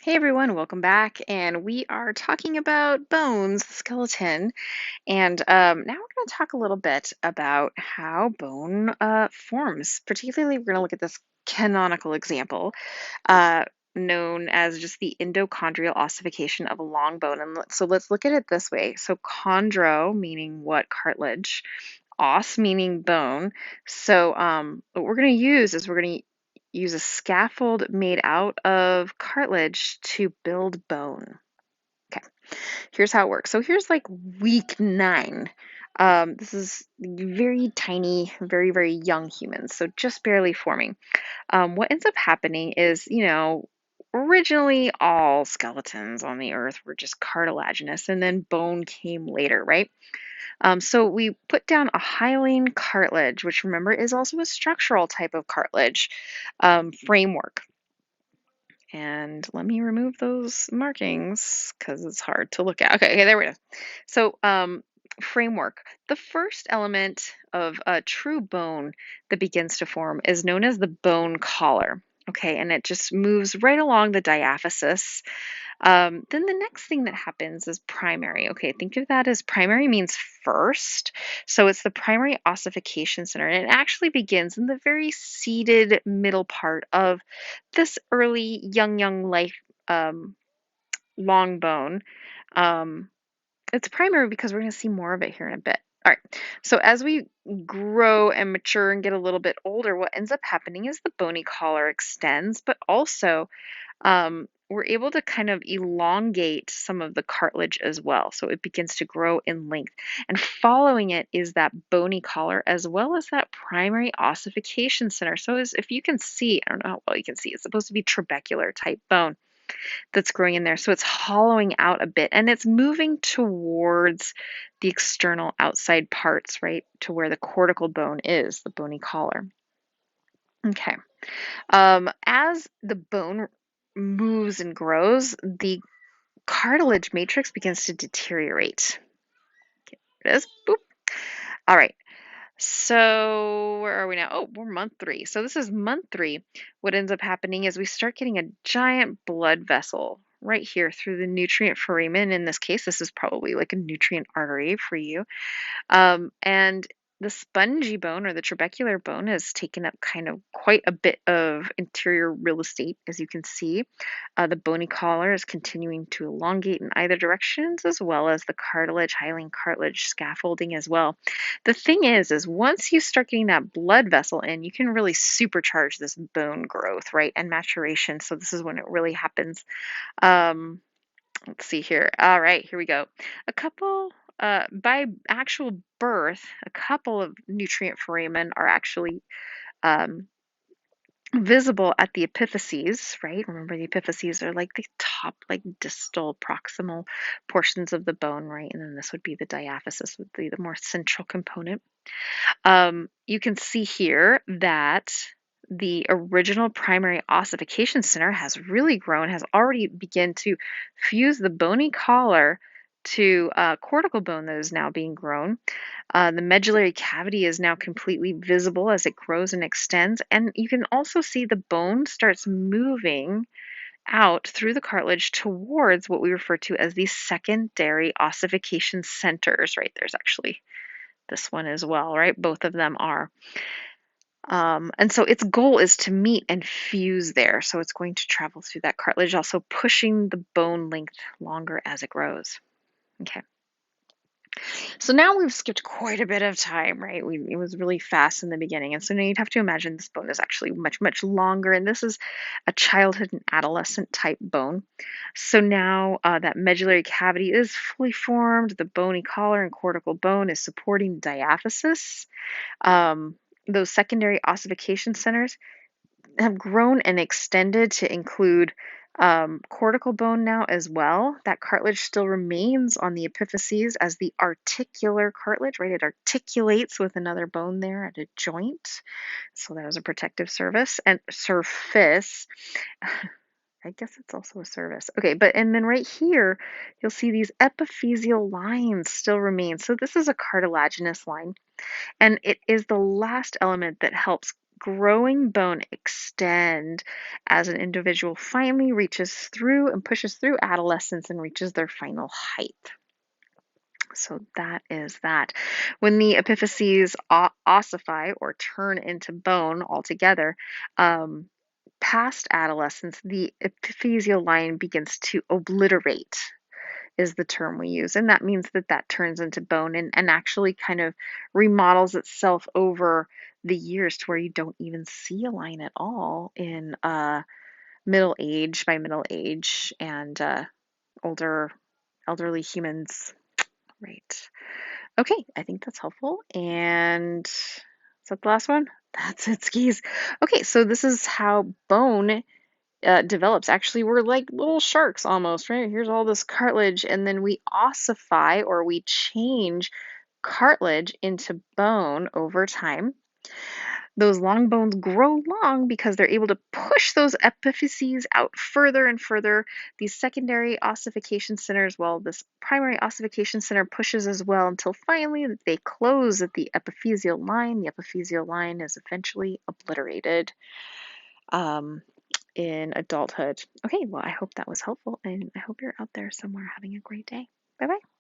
Hey everyone, welcome back. And we are talking about bones, the skeleton. And now we're going to talk a little bit about how bone forms. Particularly, we're going to look at this canonical example uh, known as just the endochondral ossification of a long bone. And so let's look at it this way. So, chondro meaning what? Cartilage. Os meaning bone. So, what we're going to use is we're going to use a scaffold made out of cartilage to build bone. Okay, here's how it works. So here's like week 9. This is very tiny, very, very young humans, so just barely forming. What ends up happening is, originally all skeletons on the earth were just cartilaginous, and then bone came later, right? So we put down a hyaline cartilage, which remember is also a structural type of cartilage framework. And let me remove those markings because it's hard to look at. Okay, there we go. So, framework. The first element of a true bone that begins to form is known as the bone collar. Okay, and it just moves right along the diaphysis. Then the next thing that happens is primary. Okay, think of that as primary means first. So it's the primary ossification center, and it actually begins in the very seated middle part of this early young life um, long bone. Um, it's primary because we're going to see more of it here in a bit. All right, so as we grow and mature and get a little bit older, what ends up happening is the bony collar extends, but also we're able to kind of elongate some of the cartilage as well. So it begins to grow in length. And following it is that bony collar as well as that primary ossification center. So as if you can see, I don't know how well you can see, it's supposed to be trabecular type bone that's growing in there. So it's hollowing out a bit and it's moving towards the external outside parts, right, to where the cortical bone is, the bony collar. Okay. As the bone moves and grows, the cartilage matrix begins to deteriorate. Okay, there it is. Boop. All right. So where are we now? Oh, we're month 3. So this is month 3. What ends up happening is we start getting a giant blood vessel right here through the nutrient foramen. In this case, this is probably like a nutrient artery for you. And the spongy bone or the trabecular bone has taken up kind of quite a bit of interior real estate, as you can see. The bony collar is continuing to elongate in either directions, as well as the cartilage, hyaline cartilage scaffolding as well. The thing is once you start getting that blood vessel in, you can really supercharge this bone growth, right, and maturation. So this is when it really happens. Um, Let's see here. All right, here we go. By actual birth, a couple of nutrient foramen are actually um, visible at the epiphyses, right? Remember, the epiphyses are like the top, like distal, proximal portions of the bone, right? And then this would be the diaphysis, would be the more central component. You can see here that the original primary ossification center has really grown, has already begun to fuse the bony collar to cortical bone that is now being grown. The medullary cavity is now completely visible as it grows and extends, and you can also see the bone starts moving out through the cartilage towards what we refer to as the secondary ossification centers, right? There's actually this one as well, right? Both of them are. And so its goal is to meet and fuse there. So it's going to travel through that cartilage, also pushing the bone length longer as it grows. Okay. So now we've skipped quite a bit of time, right? It was really fast in the beginning. And so now you'd have to imagine this bone is actually much, much longer. And this is a childhood and adolescent type bone. So now that medullary cavity is fully formed. The bony collar and cortical bone is supporting diaphysis. Those secondary ossification centers have grown and extended to include cortical bone now as well. That cartilage still remains on the epiphyses as the articular cartilage, right? It articulates with another bone there at a joint. So that is a protective surface and surface. I guess it's also a service. Okay, and then right here, you'll see these epiphyseal lines still remain. So this is a cartilaginous line, and it is the last element that helps growing bone extend as an individual finally reaches through and pushes through adolescence and reaches their final height. So that is that. When the epiphyses ossify or turn into bone altogether, um, past adolescence, the epiphyseal line begins to obliterate, is the term we use. And that means that that turns into bone and actually kind of remodels itself over the years to where you don't even see a line at all in middle age, by middle age, and older, elderly humans. Right. Okay, I think that's helpful. And is that the last one? That's it, skis. Okay, so this is how bone develops. Actually, we're like little sharks almost, right? Here's all this cartilage, and then we ossify or we change cartilage into bone over time. Those long bones grow long because they're able to push those epiphyses out further and further. These secondary ossification centers, well, this primary ossification center pushes as well until finally they close at the epiphyseal line. The epiphyseal line is eventually obliterated um, in adulthood. Okay, well, I hope that was helpful, and I hope you're out there somewhere having a great day. Bye bye.